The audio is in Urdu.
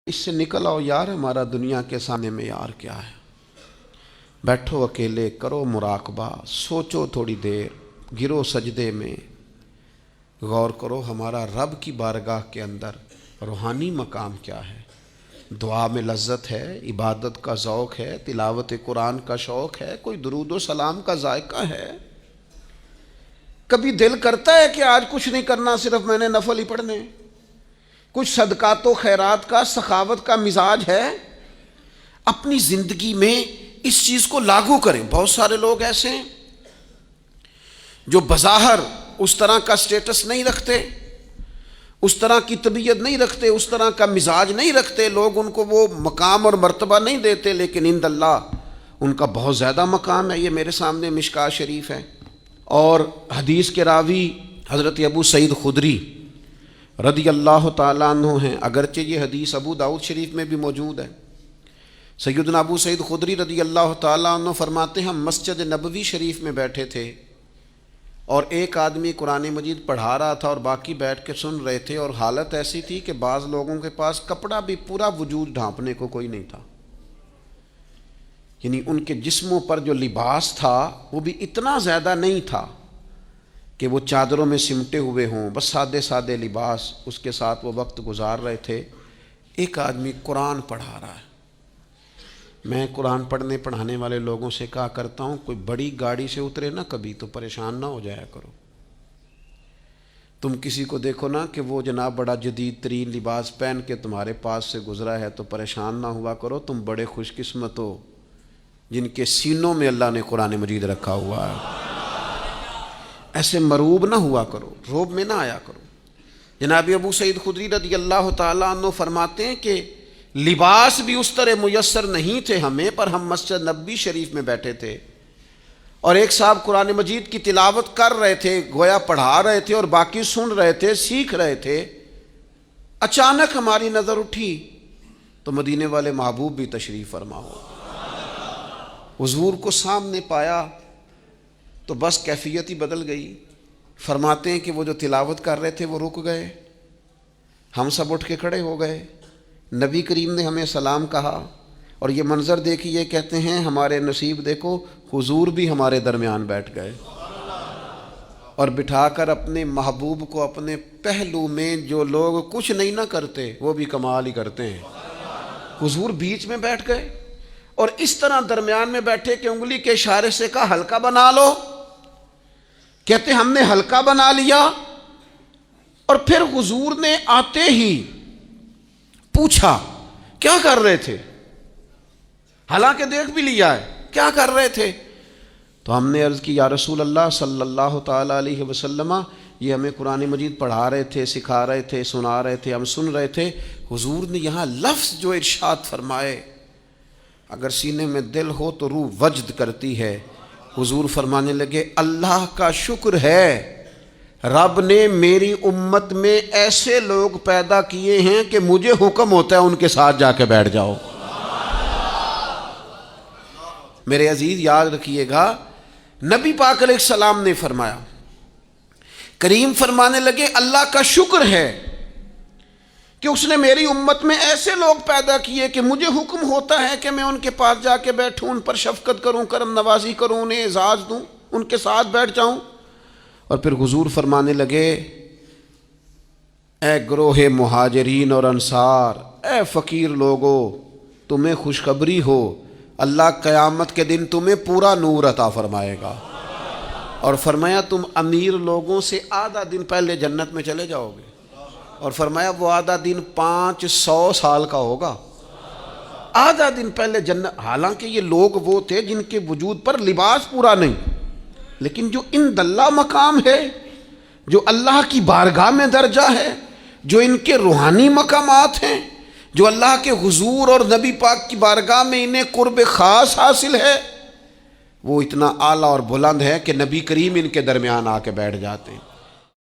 اس سے نکل آؤ یار، ہمارا دنیا کے سامنے معیار کیا ہے؟ بیٹھو اکیلے، کرو مراقبہ، سوچو تھوڑی دیر، گرو سجدے میں، غور کرو ہمارا رب کی بارگاہ کے اندر روحانی مقام کیا ہے۔ دعا میں لذت ہے، عبادت کا ذوق ہے، تلاوت قرآن کا شوق ہے، کوئی درود و سلام کا ذائقہ ہے۔ کبھی دل کرتا ہے کہ آج کچھ نہیں کرنا، صرف میں نے نفل ہی پڑھنے؟ کچھ صدقات و خیرات کا، سخاوت کا مزاج ہے؟ اپنی زندگی میں اس چیز کو لاگو کریں۔ بہت سارے لوگ ایسے ہیں جو بظاہر اس طرح کا سٹیٹس نہیں رکھتے، اس طرح کی طبیعت نہیں رکھتے، اس طرح کا مزاج نہیں رکھتے، لوگ ان کو وہ مقام اور مرتبہ نہیں دیتے، لیکن عند اللہ ان کا بہت زیادہ مقام ہے۔ یہ میرے سامنے مشکوٰۃ شریف ہے، اور حدیث کے راوی حضرت ابو سعید خدری رضی اللہ تعالیٰ عنہ ہیں، اگرچہ یہ حدیث ابو داؤد شریف میں بھی موجود ہے۔ سیدنا ابو سعید خدری رضی اللہ تعالیٰ عنہ فرماتے ہیں، ہم مسجد نبوی شریف میں بیٹھے تھے اور ایک آدمی قرآن مجید پڑھا رہا تھا اور باقی بیٹھ کے سن رہے تھے، اور حالت ایسی تھی کہ بعض لوگوں کے پاس کپڑا بھی پورا وجود ڈھانپنے کو کوئی نہیں تھا، یعنی ان کے جسموں پر جو لباس تھا وہ بھی اتنا زیادہ نہیں تھا کہ وہ چادروں میں سمٹے ہوئے ہوں، بس سادے سادے لباس، اس کے ساتھ وہ وقت گزار رہے تھے۔ ایک آدمی قرآن پڑھا رہا ہے۔ میں قرآن پڑھانے والے لوگوں سے کہا کرتا ہوں، کوئی بڑی گاڑی سے اترے نا کبھی تو پریشان نہ ہو جایا کرو۔ تم کسی کو دیکھو نا کہ وہ جناب بڑا جدید ترین لباس پہن کے تمہارے پاس سے گزرا ہے تو پریشان نہ ہوا کرو، تم بڑے خوش قسمت ہو جن کے سینوں میں اللہ نے قرآن مجید رکھا ہوا ہے۔ ایسے مروب نہ ہوا کرو، روب میں نہ آیا کرو۔ جناب ابو سعید خدری رضی اللہ تعالیٰ عنہ فرماتے ہیں کہ لباس بھی اس طرح میسر نہیں تھے ہمیں، پر ہم مسجد نبوی شریف میں بیٹھے تھے اور ایک صاحب قرآن مجید کی تلاوت کر رہے تھے، گویا پڑھا رہے تھے اور باقی سن رہے تھے، سیکھ رہے تھے۔ اچانک ہماری نظر اٹھی تو مدینے والے محبوب بھی تشریف فرما ہو، حضور کو سامنے پایا تو بس کیفیت ہی بدل گئی۔ فرماتے ہیں کہ وہ جو تلاوت کر رہے تھے وہ رک گئے، ہم سب اٹھ کے کھڑے ہو گئے، نبی کریم نے ہمیں سلام کہا، اور یہ منظر دیکھیے، کہتے ہیں ہمارے نصیب دیکھو، حضور بھی ہمارے درمیان بیٹھ گئے اور بٹھا کر اپنے محبوب کو اپنے پہلو میں۔ جو لوگ کچھ نہیں نہ کرتے وہ بھی کمال ہی کرتے ہیں، حضور بیچ میں بیٹھ گئے اور اس طرح درمیان میں بیٹھے کہ انگلی کے اشارے سے کہا ہلکا بنا لو۔ کہتے ہم نے ہلکا بنا لیا، اور پھر حضور نے آتے ہی پوچھا کیا کر رہے تھے، حالانکہ دیکھ بھی لیا ہے، کیا کر رہے تھے؟ تو ہم نے عرض کی یا رسول اللہ صلی اللہ تعالیٰ علیہ وسلم، یہ ہمیں قرآن مجید پڑھا رہے تھے، سکھا رہے تھے، سنا رہے تھے، ہم سن رہے تھے۔ حضور نے یہاں لفظ جو ارشاد فرمائے، اگر سینے میں دل ہو تو روح وجد کرتی ہے۔ حضور فرمانے لگے، اللہ کا شکر ہے رب نے میری امت میں ایسے لوگ پیدا کیے ہیں کہ مجھے حکم ہوتا ہے ان کے ساتھ جا کے بیٹھ جاؤ۔ میرے عزیز یاد رکھیے گا، نبی پاک علیہ السلام نے فرمایا، کریم فرمانے لگے اللہ کا شکر ہے کہ اس نے میری امت میں ایسے لوگ پیدا کیے کہ مجھے حکم ہوتا ہے کہ میں ان کے پاس جا کے بیٹھوں، ان پر شفقت کروں، کرم نوازی کروں، انہیں اعزاز دوں، ان کے ساتھ بیٹھ جاؤں۔ اور پھر حضور فرمانے لگے، اے گروہ مہاجرین اور انصار، اے فقیر لوگو، تمہیں خوشخبری ہو، اللہ قیامت کے دن تمہیں پورا نور عطا فرمائے گا، اور فرمایا تم امیر لوگوں سے آدھا دن پہلے جنت میں چلے جاؤ گے، اور فرمایا وہ آدھا دن 500 سال کا ہوگا، آدھا دن پہلے جنت۔ حالانکہ یہ لوگ وہ تھے جن کے وجود پر لباس پورا نہیں، لیکن جو عند اللہ مقام ہے، جو اللہ کی بارگاہ میں درجہ ہے، جو ان کے روحانی مقامات ہیں، جو اللہ کے حضور اور نبی پاک کی بارگاہ میں انہیں قرب خاص حاصل ہے، وہ اتنا اعلیٰ اور بلند ہے کہ نبی کریم ان کے درمیان آ کے بیٹھ جاتے ہیں۔